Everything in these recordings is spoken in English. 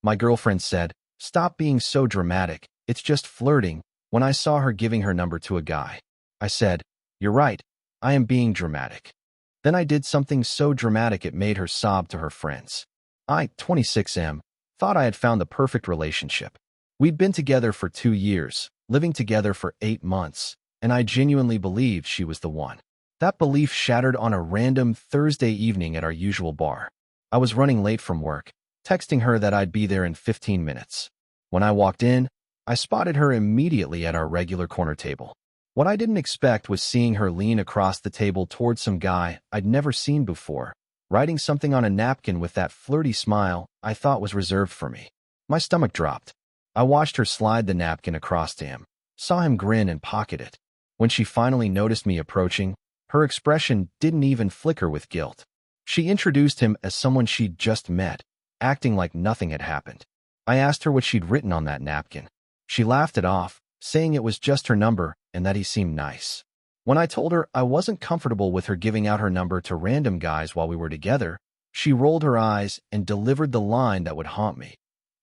My girlfriend said, "Stop being so dramatic, it's just flirting," when I saw her giving her number to a guy. I said, "You're right, I am being dramatic." Then I did something so dramatic it made her sob to her friends. I, 26M, thought I had found the perfect relationship. We'd been together for 2 years, living together for 8 months, and I genuinely believed she was the one. That belief shattered on a random Thursday evening at our usual bar. I was running late from work, texting her that I'd be there in 15 minutes. When I walked in, I spotted her immediately at our regular corner table. What I didn't expect was seeing her lean across the table towards some guy I'd never seen before, writing something on a napkin with that flirty smile I thought was reserved for me. My stomach dropped. I watched her slide the napkin across to him, saw him grin and pocket it. When she finally noticed me approaching, her expression didn't even flicker with guilt. She introduced him as someone she'd just met, acting like nothing had happened. I asked her what she'd written on that napkin. She laughed it off, saying it was just her number and that he seemed nice. When I told her I wasn't comfortable with her giving out her number to random guys while we were together, she rolled her eyes and delivered the line that would haunt me.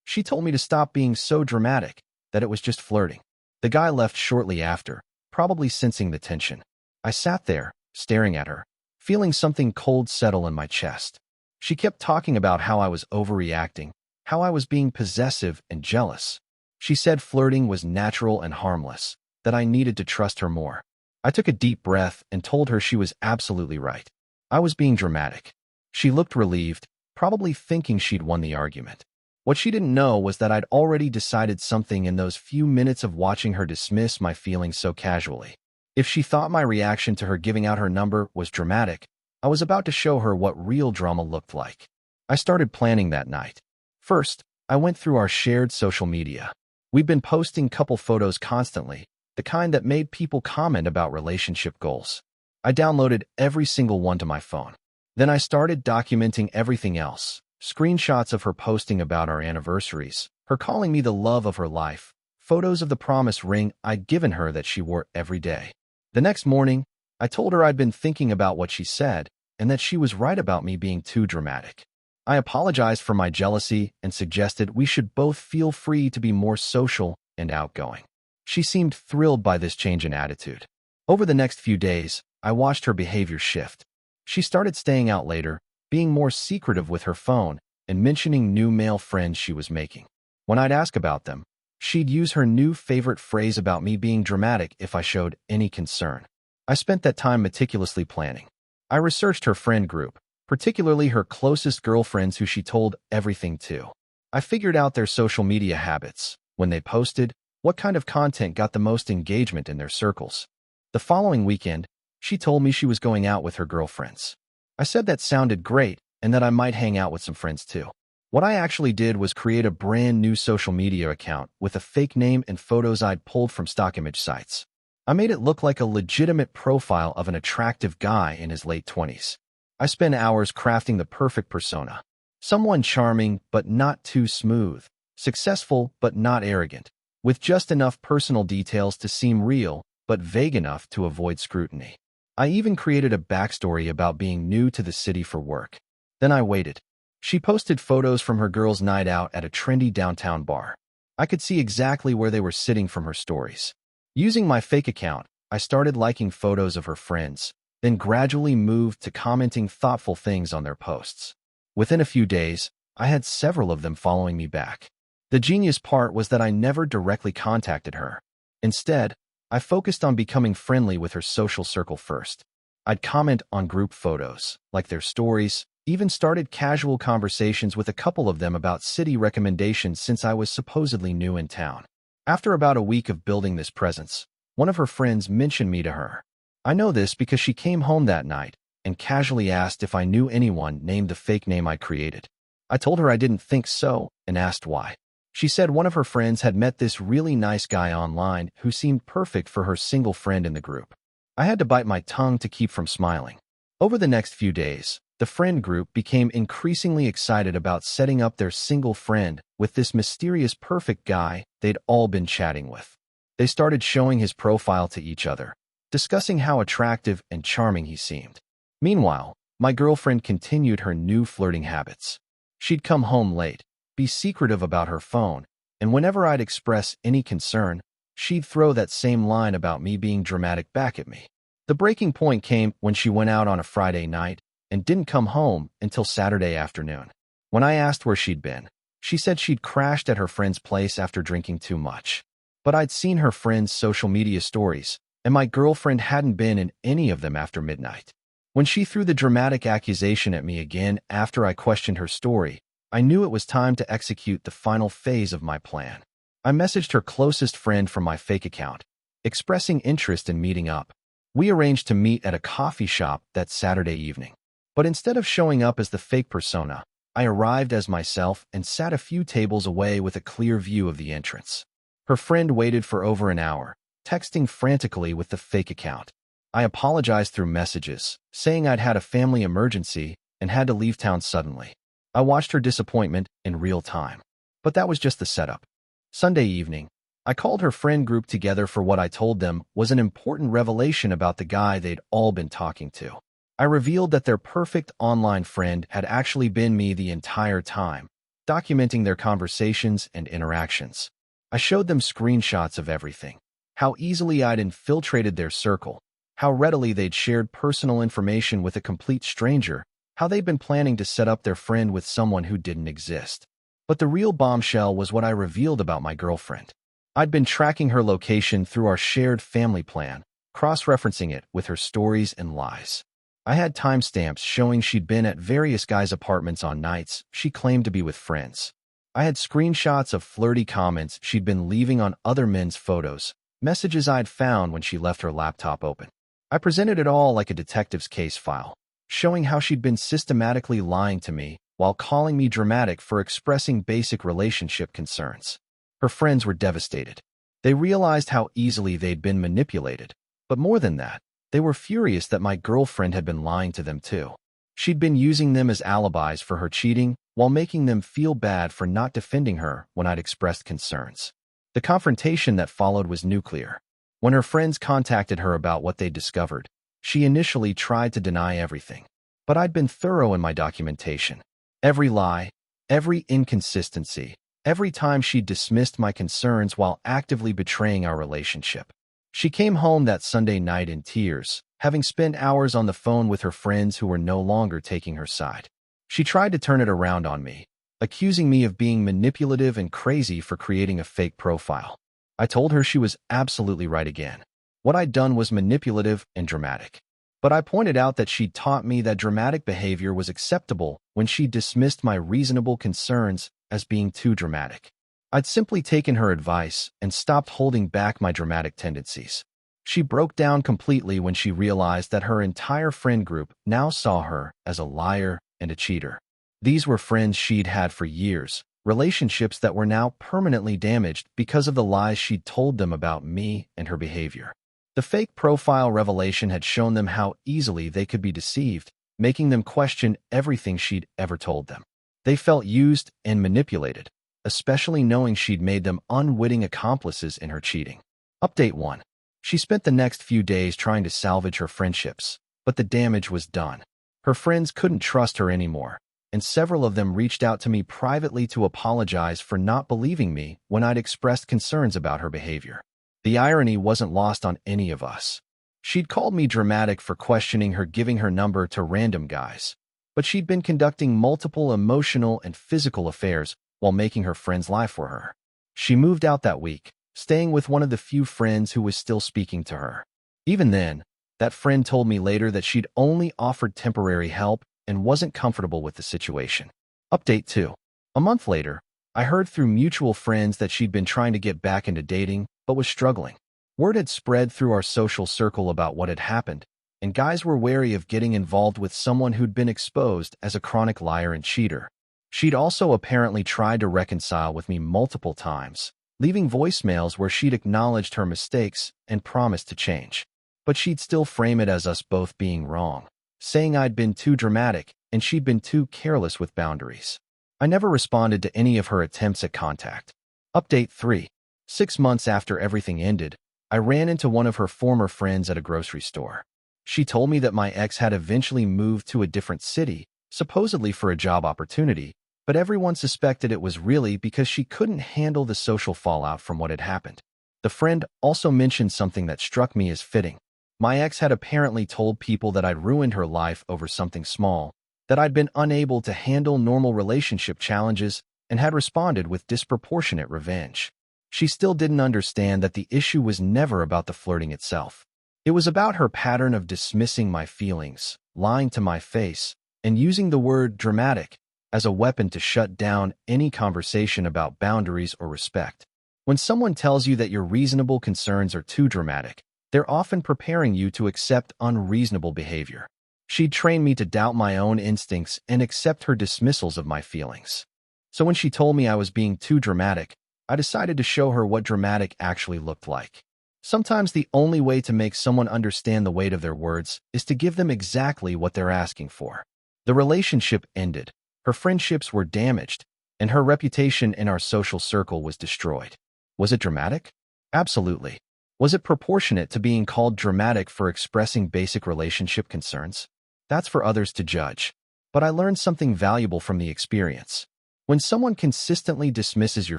She told me to stop being so dramatic, that it was just flirting. The guy left shortly after, probably sensing the tension. I sat there, staring at her, feeling something cold settle in my chest. She kept talking about how I was overreacting, how I was being possessive and jealous. She said flirting was natural and harmless, that I needed to trust her more. I took a deep breath and told her she was absolutely right. I was being dramatic. She looked relieved, probably thinking she'd won the argument. What she didn't know was that I'd already decided something in those few minutes of watching her dismiss my feelings so casually. If she thought my reaction to her giving out her number was dramatic, I was about to show her what real drama looked like. I started planning that night. First, I went through our shared social media. We've been posting couple photos constantly, the kind that made people comment about relationship goals. I downloaded every single one to my phone. Then I started documenting everything else. Screenshots of her posting about our anniversaries, her calling me the love of her life, photos of the promise ring I'd given her that she wore every day. The next morning, I told her I'd been thinking about what she said and that she was right about me being too dramatic. I apologized for my jealousy and suggested we should both feel free to be more social and outgoing. She seemed thrilled by this change in attitude. Over the next few days, I watched her behavior shift. She started staying out later, being more secretive with her phone, and mentioning new male friends she was making. When I'd ask about them, she'd use her new favorite phrase about me being dramatic if I showed any concern. I spent that time meticulously planning. I researched her friend group, particularly her closest girlfriends who she told everything to. I figured out their social media habits, when they posted, what kind of content got the most engagement in their circles. The following weekend, she told me she was going out with her girlfriends. I said that sounded great and that I might hang out with some friends too. What I actually did was create a brand new social media account with a fake name and photos I'd pulled from stock image sites. I made it look like a legitimate profile of an attractive guy in his late 20s. I spent hours crafting the perfect persona. Someone charming but not too smooth, successful but not arrogant, with just enough personal details to seem real but vague enough to avoid scrutiny. I even created a backstory about being new to the city for work. Then I waited. She posted photos from her girls' night out at a trendy downtown bar. I could see exactly where they were sitting from her stories. Using my fake account, I started liking photos of her friends, then gradually moved to commenting thoughtful things on their posts. Within a few days, I had several of them following me back. The genius part was that I never directly contacted her. Instead, I focused on becoming friendly with her social circle first. I'd comment on group photos, like their stories, even started casual conversations with a couple of them about city recommendations since I was supposedly new in town. After about a week of building this presence, one of her friends mentioned me to her. I know this because she came home that night and casually asked if I knew anyone named the fake name I created. I told her I didn't think so and asked why. She said one of her friends had met this really nice guy online who seemed perfect for her single friend in the group. I had to bite my tongue to keep from smiling. Over the next few days, the friend group became increasingly excited about setting up their single friend with this mysterious perfect guy they'd all been chatting with. They started showing his profile to each other, discussing how attractive and charming he seemed. Meanwhile, my girlfriend continued her new flirting habits. She'd come home late, be secretive about her phone, and whenever I'd express any concern, she'd throw that same line about me being dramatic back at me. The breaking point came when she went out on a Friday night and didn't come home until Saturday afternoon. When I asked where she'd been, she said she'd crashed at her friend's place after drinking too much. But I'd seen her friend's social media stories, and my girlfriend hadn't been in any of them after midnight. When she threw the dramatic accusation at me again after I questioned her story, I knew it was time to execute the final phase of my plan. I messaged her closest friend from my fake account, expressing interest in meeting up. We arranged to meet at a coffee shop that Saturday evening. But instead of showing up as the fake persona, I arrived as myself and sat a few tables away with a clear view of the entrance. Her friend waited for over an hour, texting frantically with the fake account. I apologized through messages, saying I'd had a family emergency and had to leave town suddenly. I watched her disappointment in real time. But that was just the setup. Sunday evening, I called her friend group together for what I told them was an important revelation about the guy they'd all been talking to. I revealed that their perfect online friend had actually been me the entire time, documenting their conversations and interactions. I showed them screenshots of everything, how easily I'd infiltrated their circle, how readily they'd shared personal information with a complete stranger, how they'd been planning to set up their friend with someone who didn't exist. But the real bombshell was what I revealed about my girlfriend. I'd been tracking her location through our shared family plan, cross-referencing it with her stories and lies. I had timestamps showing she'd been at various guys' apartments on nights she claimed to be with friends. I had screenshots of flirty comments she'd been leaving on other men's photos, messages I'd found when she left her laptop open. I presented it all like a detective's case file, showing how she'd been systematically lying to me while calling me dramatic for expressing basic relationship concerns. Her friends were devastated. They realized how easily they'd been manipulated, but more than that, they were furious that my girlfriend had been lying to them too. She'd been using them as alibis for her cheating while making them feel bad for not defending her when I'd expressed concerns. The confrontation that followed was nuclear. When her friends contacted her about what they'd discovered, she initially tried to deny everything. But I'd been thorough in my documentation. Every lie, every inconsistency, every time she dismissed my concerns while actively betraying our relationship. She came home that Sunday night in tears, having spent hours on the phone with her friends who were no longer taking her side. She tried to turn it around on me, accusing me of being manipulative and crazy for creating a fake profile. I told her she was absolutely right again. What I'd done was manipulative and dramatic. But I pointed out that she'd taught me that dramatic behavior was acceptable when she dismissed my reasonable concerns as being too dramatic. I'd simply taken her advice and stopped holding back my dramatic tendencies. She broke down completely when she realized that her entire friend group now saw her as a liar and a cheater. These were friends she'd had for years, relationships that were now permanently damaged because of the lies she'd told them about me and her behavior. The fake profile revelation had shown them how easily they could be deceived, making them question everything she'd ever told them. They felt used and manipulated, especially knowing she'd made them unwitting accomplices in her cheating. Update 1. She spent the next few days trying to salvage her friendships, but the damage was done. Her friends couldn't trust her anymore, and several of them reached out to me privately to apologize for not believing me when I'd expressed concerns about her behavior. The irony wasn't lost on any of us. She'd called me dramatic for questioning her giving her number to random guys, but she'd been conducting multiple emotional and physical affairs while making her friends lie for her. She moved out that week, staying with one of the few friends who was still speaking to her. Even then, that friend told me later that she'd only offered temporary help and wasn't comfortable with the situation. Update 2. A month later, I heard through mutual friends that she'd been trying to get back into dating, but was struggling. Word had spread through our social circle about what had happened, and guys were wary of getting involved with someone who'd been exposed as a chronic liar and cheater. She'd also apparently tried to reconcile with me multiple times, leaving voicemails where she'd acknowledged her mistakes and promised to change. But she'd still frame it as us both being wrong, saying I'd been too dramatic and she'd been too careless with boundaries. I never responded to any of her attempts at contact. Update 3. 6 months after everything ended, I ran into one of her former friends at a grocery store. She told me that my ex had eventually moved to a different city, supposedly for a job opportunity, but everyone suspected it was really because she couldn't handle the social fallout from what had happened. The friend also mentioned something that struck me as fitting. My ex had apparently told people that I'd ruined her life over something small, that I'd been unable to handle normal relationship challenges, and had responded with disproportionate revenge. She still didn't understand that the issue was never about the flirting itself. It was about her pattern of dismissing my feelings, lying to my face, and using the word dramatic as a weapon to shut down any conversation about boundaries or respect. When someone tells you that your reasonable concerns are too dramatic, they're often preparing you to accept unreasonable behavior. She'd trained me to doubt my own instincts and accept her dismissals of my feelings. So when she told me I was being too dramatic, I decided to show her what dramatic actually looked like. Sometimes the only way to make someone understand the weight of their words is to give them exactly what they're asking for. The relationship ended, her friendships were damaged, and her reputation in our social circle was destroyed. Was it dramatic? Absolutely. Was it proportionate to being called dramatic for expressing basic relationship concerns? That's for others to judge. But I learned something valuable from the experience. When someone consistently dismisses your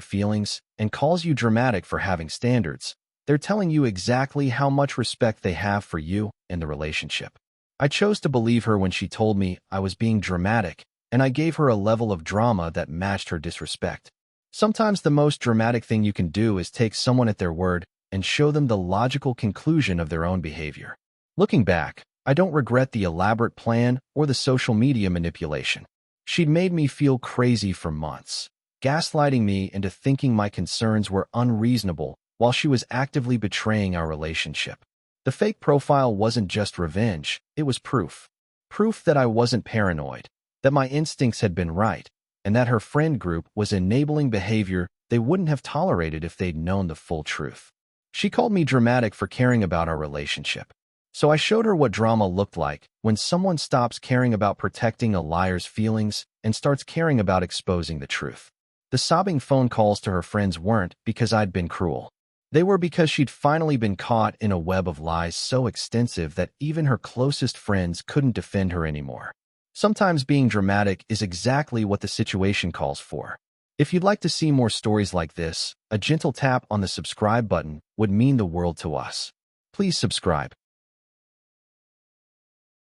feelings and calls you dramatic for having standards, they're telling you exactly how much respect they have for you and the relationship. I chose to believe her when she told me I was being dramatic, and I gave her a level of drama that matched her disrespect. Sometimes the most dramatic thing you can do is take someone at their word and show them the logical conclusion of their own behavior. Looking back, I don't regret the elaborate plan or the social media manipulation. She'd made me feel crazy for months, gaslighting me into thinking my concerns were unreasonable while she was actively betraying our relationship. The fake profile wasn't just revenge, it was proof. Proof that I wasn't paranoid, that my instincts had been right, and that her friend group was enabling behavior they wouldn't have tolerated if they'd known the full truth. She called me dramatic for caring about our relationship. So I showed her what drama looked like when someone stops caring about protecting a liar's feelings and starts caring about exposing the truth. The sobbing phone calls to her friends weren't because I'd been cruel. They were because she'd finally been caught in a web of lies so extensive that even her closest friends couldn't defend her anymore. Sometimes being dramatic is exactly what the situation calls for. If you'd like to see more stories like this, a gentle tap on the subscribe button would mean the world to us. Please subscribe.